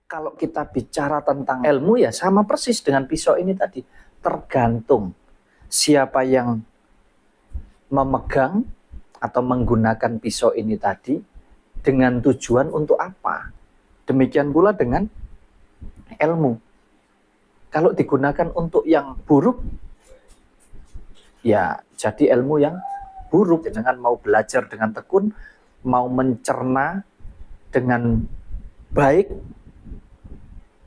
Kalau kita bicara tentang ilmu ya sama persis dengan pisau ini tadi. Tergantung siapa yang memegang atau menggunakan pisau ini tadi dengan tujuan untuk apa. Demikian pula dengan ilmu. Kalau digunakan untuk yang buruk, ya jadi ilmu yang buruk. Jangan mau belajar dengan tekun, mau mencerna dengan baik,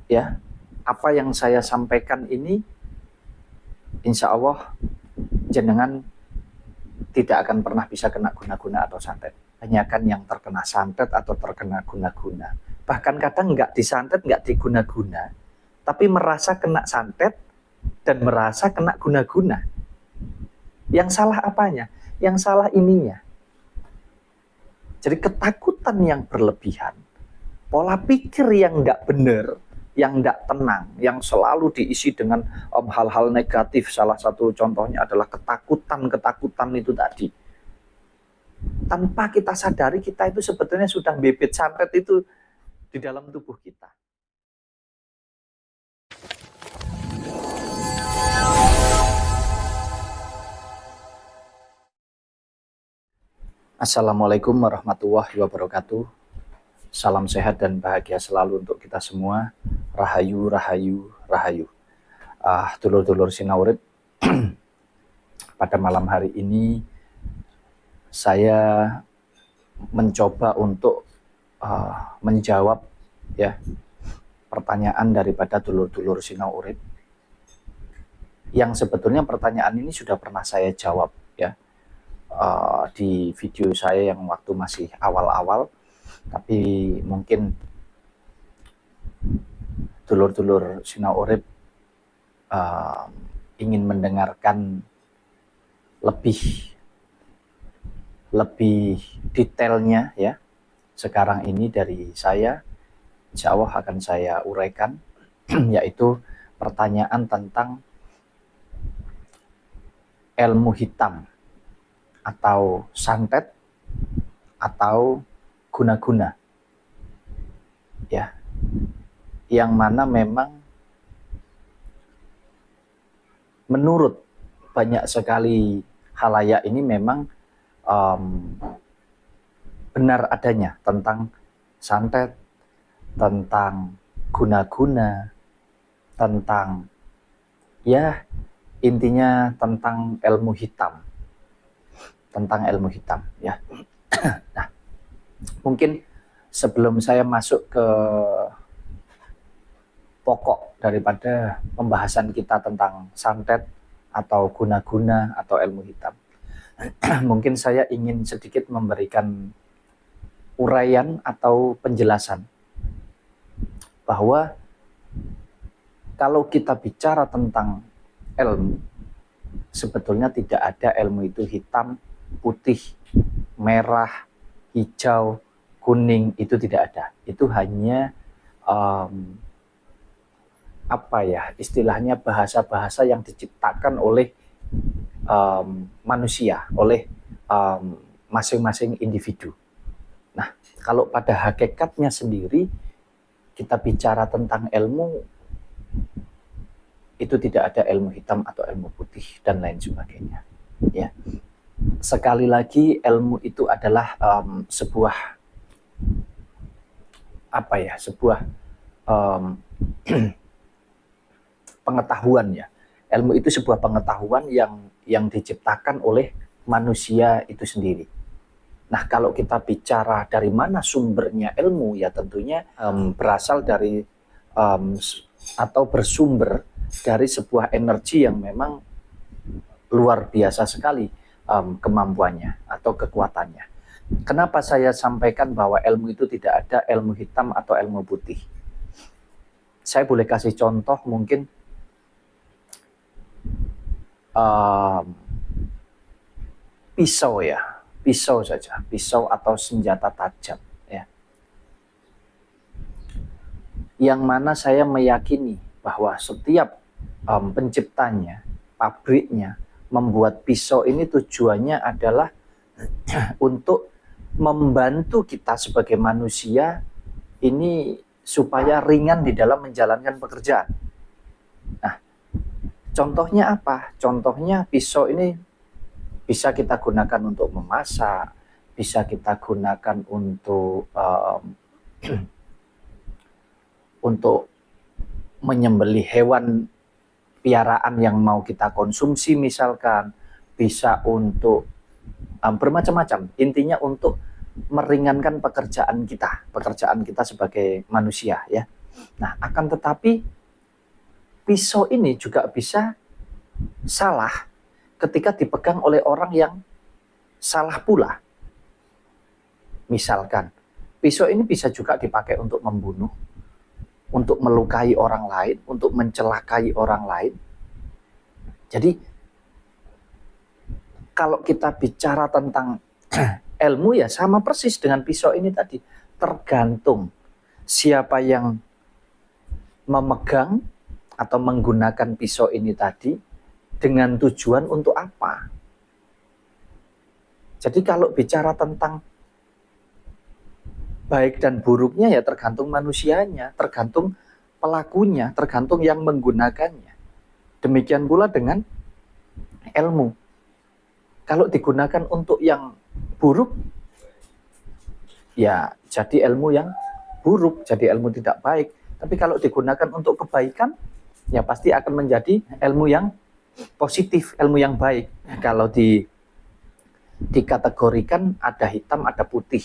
ya apa yang saya sampaikan ini, insya Allah jenengan tidak akan pernah bisa kena guna-guna atau santet. Banyakan yang terkena santet atau terkena guna-guna. Bahkan kadang nggak disantet, nggak diguna-guna, tapi merasa kena santet dan merasa kena guna-guna. Yang salah apanya? Yang salah ininya. Jadi ketakutan yang berlebihan, pola pikir yang nggak benar, yang nggak tenang, yang selalu diisi dengan hal-hal negatif. Salah satu contohnya adalah ketakutan itu tadi. Tanpa kita sadari, kita itu sebetulnya sudah bibit santet itu di dalam tubuh kita. Assalamualaikum warahmatullahi wabarakatuh. Salam sehat dan bahagia selalu untuk kita semua. Rahayu, rahayu, rahayu. Dulur-dulur Sinaurip, pada malam hari ini saya mencoba untuk menjawab ya pertanyaan daripada dulur-dulur Sinaurip yang sebetulnya pertanyaan ini sudah pernah saya jawab ya di video saya yang waktu masih awal-awal, tapi mungkin dulur-dulur Sinaurip ingin mendengarkan lebih detailnya ya sekarang ini dari saya. Insya Allah akan saya uraikan yaitu pertanyaan tentang ilmu hitam atau santet atau guna-guna ya, yang mana memang menurut banyak sekali khalayak ini memang benar adanya tentang santet, tentang guna-guna, tentang ya intinya tentang ilmu hitam, ya. Nah, mungkin sebelum saya masuk ke pokok daripada pembahasan kita tentang santet atau guna-guna atau ilmu hitam, mungkin saya ingin sedikit memberikan uraian atau penjelasan bahwa kalau kita bicara tentang ilmu, sebetulnya tidak ada ilmu itu hitam, putih, merah, hijau, kuning, itu tidak ada. Itu hanya istilahnya bahasa-bahasa yang diciptakan oleh manusia, oleh masing-masing individu. Nah, kalau pada hakikatnya sendiri kita bicara tentang ilmu, itu tidak ada ilmu hitam atau ilmu putih dan lain sebagainya. Ya, sekali lagi ilmu itu adalah sebuah pengetahuan ya. Ilmu itu sebuah pengetahuan yang diciptakan oleh manusia itu sendiri. Nah, kalau kita bicara dari mana sumbernya ilmu, ya tentunya berasal dari atau bersumber dari sebuah energi yang memang luar biasa sekali kemampuannya atau kekuatannya. Kenapa saya sampaikan bahwa ilmu itu tidak ada ilmu hitam atau ilmu putih? Saya boleh kasih contoh mungkin pisau ya, pisau saja, pisau atau senjata tajam ya. Yang mana saya meyakini bahwa setiap penciptanya, pabriknya membuat pisau ini tujuannya adalah untuk membantu kita sebagai manusia ini supaya ringan di dalam menjalankan pekerjaan. Nah, contohnya apa? Contohnya pisau ini bisa kita gunakan untuk memasak, bisa kita gunakan untuk untuk menyembelih hewan piaraan yang mau kita konsumsi misalkan, bisa untuk bermacam-macam. Intinya untuk meringankan pekerjaan kita sebagai manusia ya. Nah, akan tetapi pisau ini juga bisa salah ketika dipegang oleh orang yang salah pula. Misalkan, pisau ini bisa juga dipakai untuk membunuh, untuk melukai orang lain, untuk mencelakai orang lain. Jadi, kalau kita bicara tentang ilmu ya sama persis dengan pisau ini tadi. Tergantung siapa yang memegang atau menggunakan pisau ini tadi dengan tujuan untuk apa. Jadi kalau bicara tentang baik dan buruknya ya tergantung manusianya, tergantung pelakunya, tergantung yang menggunakannya. Demikian pula dengan ilmu. Kalau digunakan untuk yang buruk, ya jadi ilmu yang buruk, jadi ilmu tidak baik. Tapi kalau digunakan untuk kebaikan, ya pasti akan menjadi ilmu yang positif, ilmu yang baik. Kalau dikategorikan ada hitam, ada putih,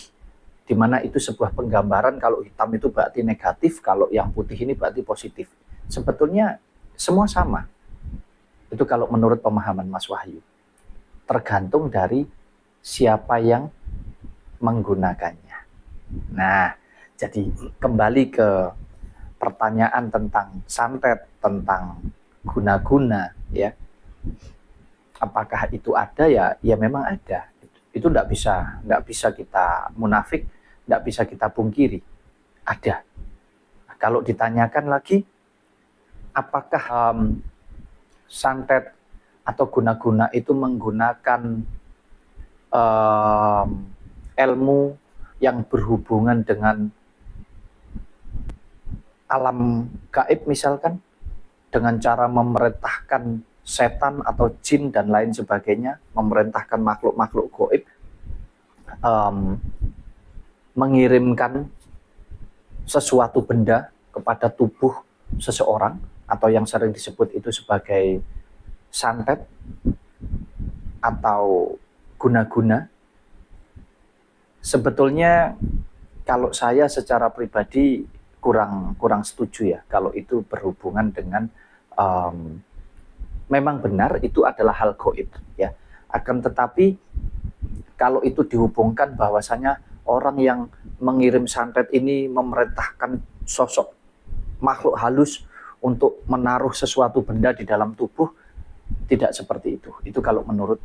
di mana itu sebuah penggambaran. Kalau hitam itu berarti negatif, kalau yang putih ini berarti positif. Sebetulnya semua sama. Itu kalau menurut pemahaman Mas Wahyu. Tergantung dari siapa yang menggunakannya. Nah, jadi kembali ke pertanyaan tentang santet, tentang guna-guna, ya. Apakah itu ada ya? Ya memang ada. Itu tidak bisa kita munafik, tidak bisa kita pungkiri. Ada. Nah, kalau ditanyakan lagi, apakah santet atau guna-guna itu menggunakan ilmu yang berhubungan dengan alam gaib misalkan, dengan cara memerintahkan setan atau jin dan lain sebagainya, memerintahkan makhluk-makhluk gaib, mengirimkan sesuatu benda kepada tubuh seseorang, atau yang sering disebut itu sebagai santet atau guna-guna. Sebetulnya kalau saya secara pribadi kurang setuju ya kalau itu berhubungan dengan memang benar itu adalah hal gaib ya. Akan tetapi kalau itu dihubungkan bahwasanya orang yang mengirim santet ini memerintahkan sosok makhluk halus untuk menaruh sesuatu benda di dalam tubuh, tidak seperti itu. Itu kalau menurut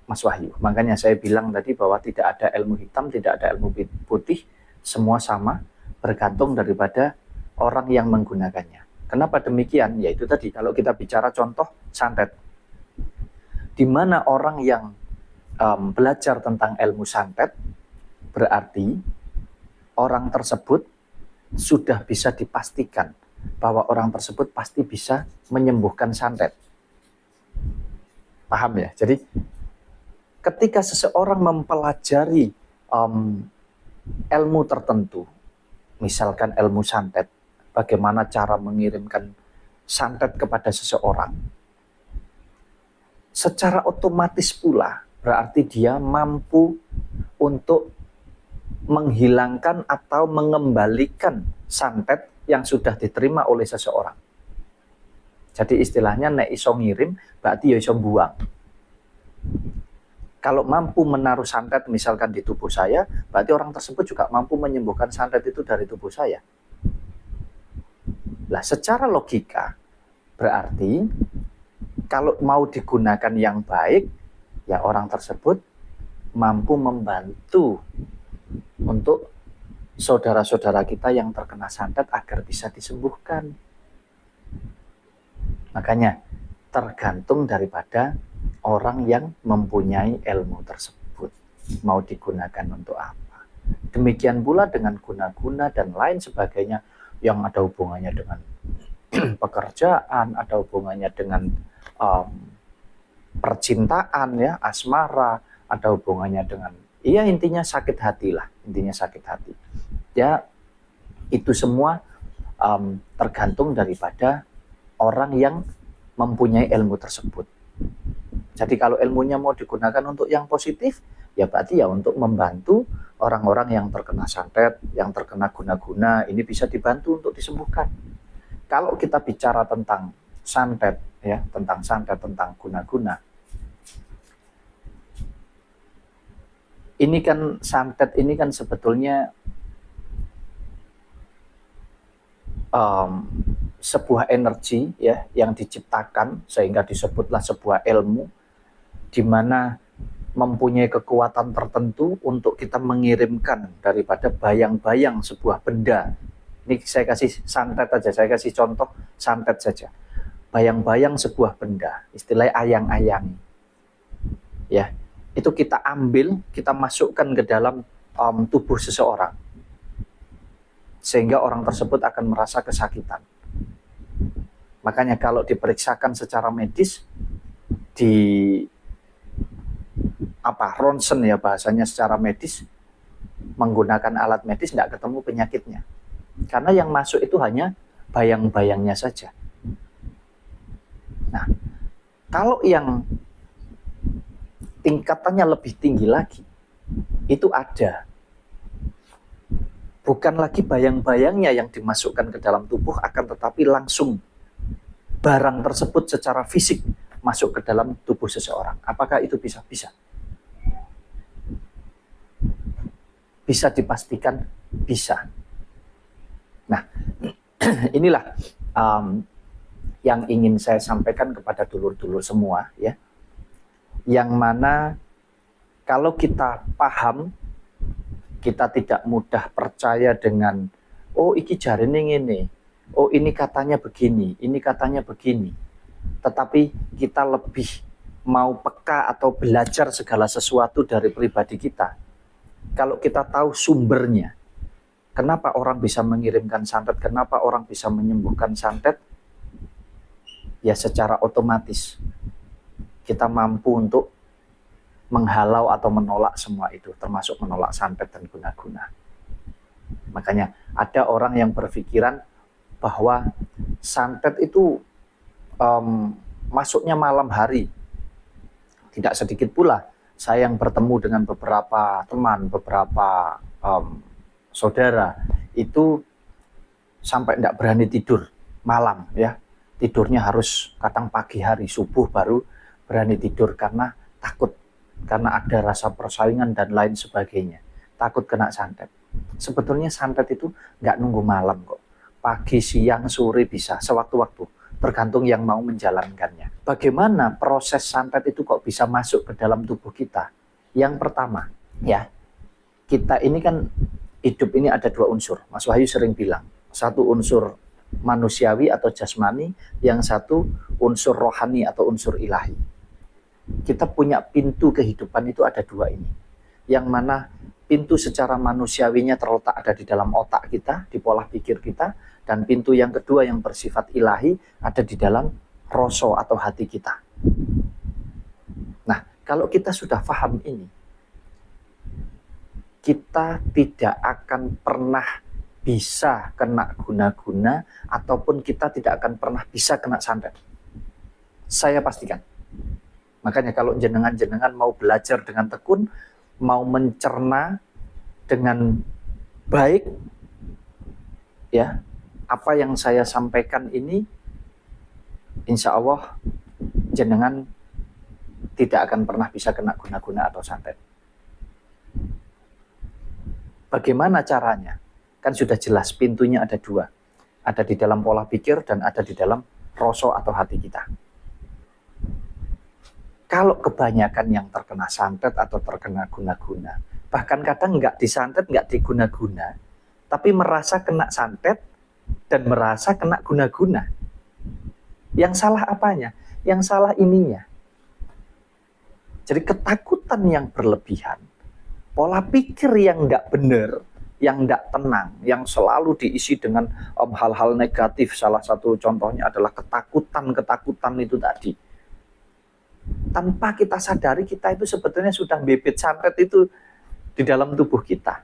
Mas Wahyu. Makanya saya bilang tadi bahwa tidak ada ilmu hitam, tidak ada ilmu putih, semua sama, bergantung daripada orang yang menggunakannya. Kenapa demikian? Yaitu tadi, kalau kita bicara contoh santet, di mana orang yang belajar tentang ilmu santet, berarti orang tersebut sudah bisa dipastikan bahwa orang tersebut pasti bisa menyembuhkan santet. Paham ya? Jadi ketika seseorang mempelajari ilmu tertentu, misalkan ilmu santet, bagaimana cara mengirimkan santet kepada seseorang, secara otomatis pula berarti dia mampu untuk menghilangkan atau mengembalikan santet yang sudah diterima oleh seseorang. Jadi istilahnya nek iso ngirim berarti ya iso buang. Kalau mampu menaruh santet misalkan di tubuh saya, berarti orang tersebut juga mampu menyembuhkan santet itu dari tubuh saya. Lah secara logika berarti kalau mau digunakan yang baik, ya orang tersebut mampu membantu untuk saudara-saudara kita yang terkena santet agar bisa disembuhkan. Makanya tergantung daripada orang yang mempunyai ilmu tersebut mau digunakan untuk apa. Demikian pula dengan guna-guna dan lain sebagainya, yang ada hubungannya dengan pekerjaan, ada hubungannya dengan percintaan, ya, asmara, ada hubungannya dengan, iya, intinya sakit hati lah, intinya sakit hati. Ya, itu semua tergantung daripada orang yang mempunyai ilmu tersebut. Jadi kalau ilmunya mau digunakan untuk yang positif, ya berarti ya untuk membantu orang-orang yang terkena santet, yang terkena guna-guna, ini bisa dibantu untuk disembuhkan. Kalau kita bicara tentang santet, ya, tentang santet, tentang guna-guna, ini kan santet ini kan sebetulnya sebuah energi, ya, yang diciptakan sehingga disebutlah sebuah ilmu, di mana mempunyai kekuatan tertentu untuk kita mengirimkan daripada bayang-bayang sebuah benda. Ini saya kasih santet aja, saya kasih contoh santet saja. Bayang-bayang sebuah benda, istilahnya ayang-ayang, ya, itu kita ambil, kita masukkan ke dalam tubuh seseorang, sehingga orang tersebut akan merasa kesakitan. Makanya kalau diperiksakan secara medis, di ronsen, ya, bahasanya secara medis, menggunakan alat medis, tidak ketemu penyakitnya, karena yang masuk itu hanya bayang-bayangnya saja. Nah, kalau yang tingkatannya lebih tinggi lagi, itu ada, bukan lagi bayang-bayangnya yang dimasukkan ke dalam tubuh, akan tetapi langsung barang tersebut secara fisik masuk ke dalam tubuh seseorang. Apakah itu bisa? Bisa. Bisa dipastikan bisa. Nah, inilah yang ingin saya sampaikan kepada dulur-dulur semua, ya. Yang mana kalau kita paham, kita tidak mudah percaya dengan, oh iki jarene ngene, oh ini katanya begini, ini katanya begini. Tetapi kita lebih mau peka atau belajar segala sesuatu dari pribadi kita. Kalau kita tahu sumbernya, kenapa orang bisa mengirimkan santet, kenapa orang bisa menyembuhkan santet, ya secara otomatis kita mampu untuk menghalau atau menolak semua itu, termasuk menolak santet dan guna-guna. Makanya ada orang yang berpikiran bahwa santet itu masuknya malam hari. Tidak sedikit pula saya yang bertemu dengan beberapa teman, beberapa saudara, itu sampai tidak berani tidur malam, ya. Tidurnya harus kadang pagi hari, subuh baru berani tidur karena takut, karena ada rasa persaingan dan lain sebagainya, takut kena santet. Sebetulnya santet itu nggak nunggu malam kok, pagi, siang, sore bisa, sewaktu-waktu, tergantung yang mau menjalankannya. Bagaimana proses santet itu kok bisa masuk ke dalam tubuh kita? Yang pertama, ya, kita ini kan hidup ini ada dua unsur. Mas Wahyu sering bilang, satu unsur manusiawi atau jasmani, yang satu unsur rohani atau unsur ilahi. Kita punya pintu kehidupan itu ada dua ini. Yang mana pintu secara manusiawinya terletak ada di dalam otak kita, di pola pikir kita, dan pintu yang kedua yang bersifat ilahi ada di dalam roso atau hati kita. Nah, kalau kita sudah paham ini, kita tidak akan pernah bisa kena guna-guna, ataupun kita tidak akan pernah bisa kena santet. Saya pastikan. Makanya kalau jenengan-jenengan mau belajar dengan tekun, mau mencerna dengan baik, ya, apa yang saya sampaikan ini, insya Allah jenengan tidak akan pernah bisa kena guna-guna atau santet. Bagaimana caranya? Kan sudah jelas, pintunya ada dua. Ada di dalam pola pikir dan ada di dalam roso atau hati kita. Kalau kebanyakan yang terkena santet atau terkena guna-guna, bahkan kadang nggak disantet, nggak diguna-guna, tapi merasa kena santet dan merasa kena guna-guna. Yang salah apanya? Yang salah ininya. Jadi ketakutan yang berlebihan, pola pikir yang nggak benar, yang tidak tenang, yang selalu diisi dengan hal-hal negatif. Salah satu contohnya adalah ketakutan itu tadi. Tanpa kita sadari, kita itu sebetulnya sudah bibit santet itu di dalam tubuh kita.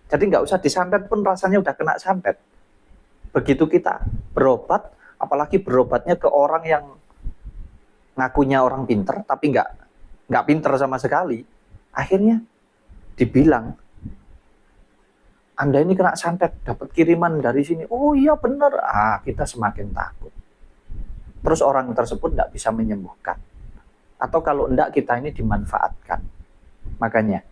Jadi nggak usah disantet pun rasanya udah kena santet. Begitu kita berobat, apalagi berobatnya ke orang yang ngakunya orang pinter, tapi nggak pinter sama sekali. Akhirnya dibilang, Anda ini kena santet, dapat kiriman dari sini. Oh iya benar. Kita semakin takut. Terus orang tersebut nggak bisa menyembuhkan. Atau kalau enggak, kita ini dimanfaatkan. Makanya,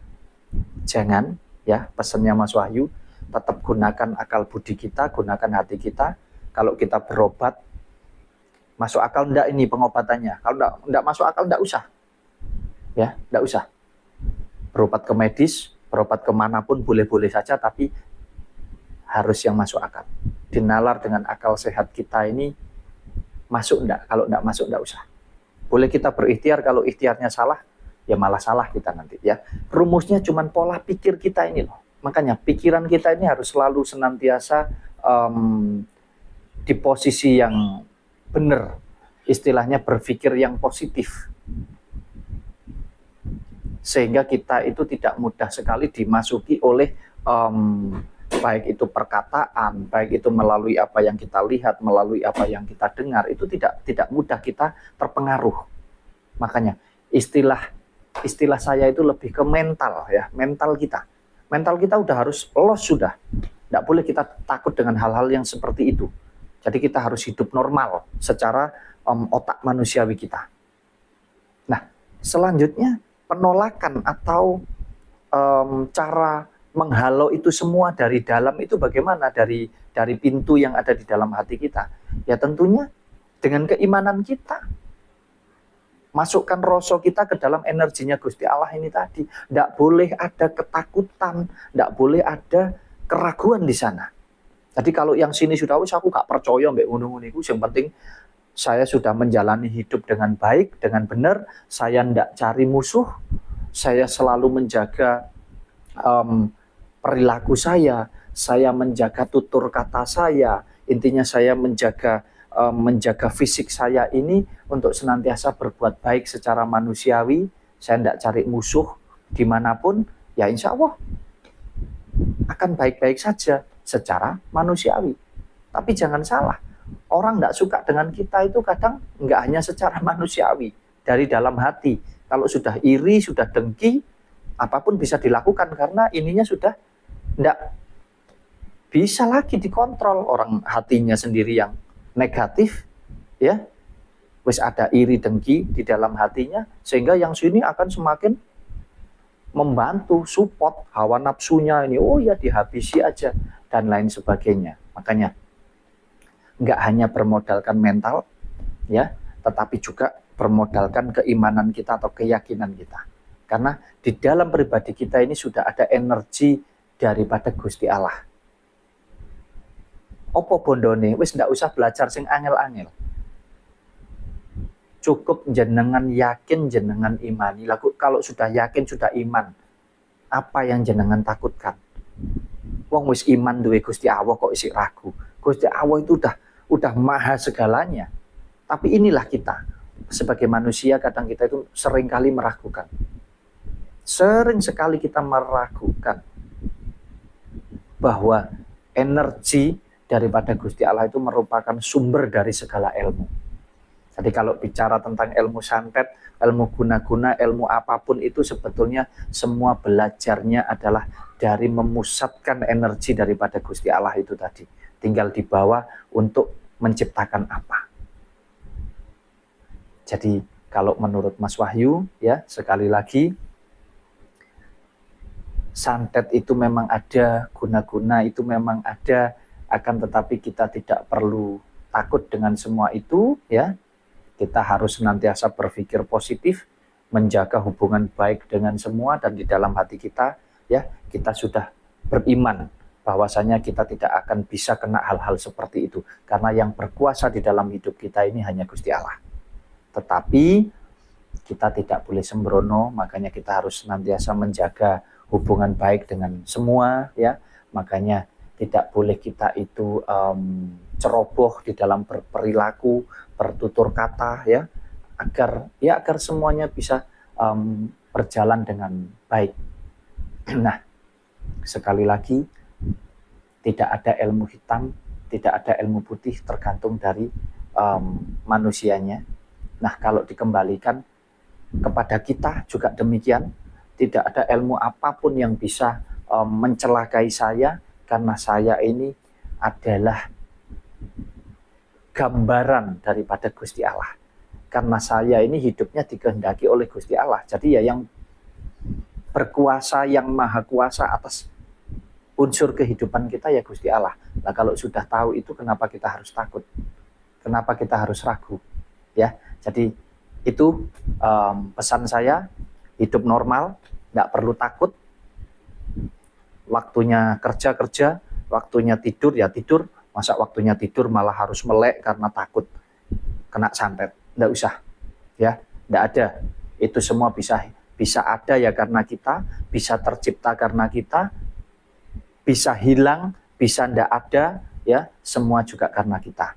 jangan, ya, pesannya Mas Wahyu, tetap gunakan akal budi kita, gunakan hati kita. Kalau kita berobat, masuk akal enggak ini pengobatannya? Kalau enggak masuk akal, enggak usah. Ya, enggak usah. Berobat ke medis, berobat kemanapun boleh-boleh saja, tapi harus yang masuk akal. Dinalar dengan akal sehat kita ini, masuk enggak? Kalau enggak masuk, enggak usah. Boleh kita berikhtiar, kalau ikhtiarnya salah, ya malah salah kita nanti. Ya, rumusnya cuma pola pikir kita ini loh. Makanya pikiran kita ini harus selalu senantiasa di posisi yang benar. Istilahnya berpikir yang positif. Sehingga kita itu tidak mudah sekali dimasuki oleh baik itu perkataan, baik itu melalui apa yang kita lihat, melalui apa yang kita dengar, itu tidak mudah kita terpengaruh. Makanya istilah saya itu lebih ke mental, ya, mental kita. Mental kita udah harus loss sudah. Tidak boleh kita takut dengan hal-hal yang seperti itu. Jadi kita harus hidup normal secara otak manusiawi kita. Nah, selanjutnya penolakan atau cara menghalau itu semua dari dalam itu bagaimana? Dari pintu yang ada di dalam hati kita. Ya tentunya dengan keimanan kita. Masukkan rasa kita ke dalam energinya Gusti Allah ini tadi. Tidak boleh ada ketakutan, tidak boleh ada keraguan di sana. Jadi kalau yang sini sudah, aku gak percaya mbak ngono-ngono iku, yang penting saya sudah menjalani hidup dengan baik, dengan benar, saya tidak cari musuh, saya selalu menjaga perilaku saya menjaga tutur kata saya, intinya saya menjaga fisik saya ini untuk senantiasa berbuat baik secara manusiawi, saya tidak cari musuh dimanapun, ya insya Allah akan baik-baik saja secara manusiawi. Tapi jangan salah, orang tidak suka dengan kita itu kadang nggak hanya secara manusiawi, dari dalam hati. Kalau sudah iri, sudah dengki, apapun bisa dilakukan karena ininya sudah tidak bisa lagi dikontrol. Orang hatinya sendiri yang negatif, ya, wis ada iri dengki di dalam hatinya, sehingga yang sini akan semakin membantu, support hawa nafsunya ini, oh ya dihabisi aja dan lain sebagainya. Makanya nggak hanya bermodalkan mental, ya, tetapi juga bermodalkan keimanan kita atau keyakinan kita. Karena di dalam pribadi kita ini sudah ada energi daripada Gusti Allah. Opo bondone, wis ndak usah belajar sing angel-angel. Cukup jenengan yakin, jenengan imani. Lalu kalau sudah yakin, sudah iman, apa yang jenengan takutkan? Wong wis iman duwe Gusti Allah kok isih ragu. Gusti Allah itu udah maha segalanya. Tapi inilah kita sebagai manusia, kadang kita itu sering kali meragukan. Sering sekali kita meragukan bahwa energi daripada Gusti Allah itu merupakan sumber dari segala ilmu. Jadi kalau bicara tentang ilmu santet, ilmu guna-guna, ilmu apapun itu sebetulnya semua belajarnya adalah dari memusatkan energi daripada Gusti Allah itu tadi. Tinggal dibawa untuk menciptakan apa. Jadi kalau menurut Mas Wahyu, ya sekali lagi, santet itu memang ada, guna-guna itu memang ada, akan tetapi kita tidak perlu takut dengan semua itu, ya. Kita harus senantiasa berpikir positif, menjaga hubungan baik dengan semua, dan di dalam hati kita, ya, kita sudah beriman bahwasanya kita tidak akan bisa kena hal-hal seperti itu, karena yang berkuasa di dalam hidup kita ini hanya Gusti Allah. Tetapi kita tidak boleh sembrono, makanya kita harus senantiasa menjaga hubungan baik dengan semua, ya, Makanya tidak boleh kita itu ceroboh di dalam berperilaku, bertutur kata, ya, agar semuanya bisa berjalan dengan baik. Nah, sekali lagi, tidak ada ilmu hitam, tidak ada ilmu putih, tergantung dari manusianya. Nah, kalau dikembalikan kepada kita juga demikian, tidak ada ilmu apapun yang bisa mencelakai saya, karena saya ini adalah gambaran daripada Gusti Allah. Karena saya ini hidupnya dikehendaki oleh Gusti Allah. Jadi ya yang berkuasa, yang maha kuasa atas unsur kehidupan kita ya Gusti Allah. Nah, kalau sudah tahu itu, kenapa kita harus takut? Kenapa kita harus ragu? Ya, jadi itu pesan saya, hidup normal, nggak perlu takut. Waktunya kerja, waktunya tidur ya tidur. Masa waktunya tidur malah harus melek karena takut kena santet? Nggak usah, ya, nggak ada. Itu semua bisa ada ya karena kita, bisa tercipta karena kita, bisa hilang, bisa ndak ada, ya, semua juga karena kita.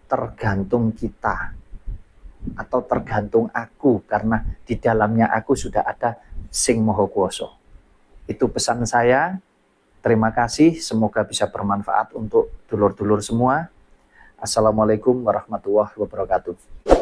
Tergantung kita, atau tergantung aku, karena di dalamnya aku sudah ada Sing Maha Kuwasa. Itu pesan saya. Terima kasih, semoga bisa bermanfaat untuk dulur-dulur semua. Assalamualaikum warahmatullahi wabarakatuh.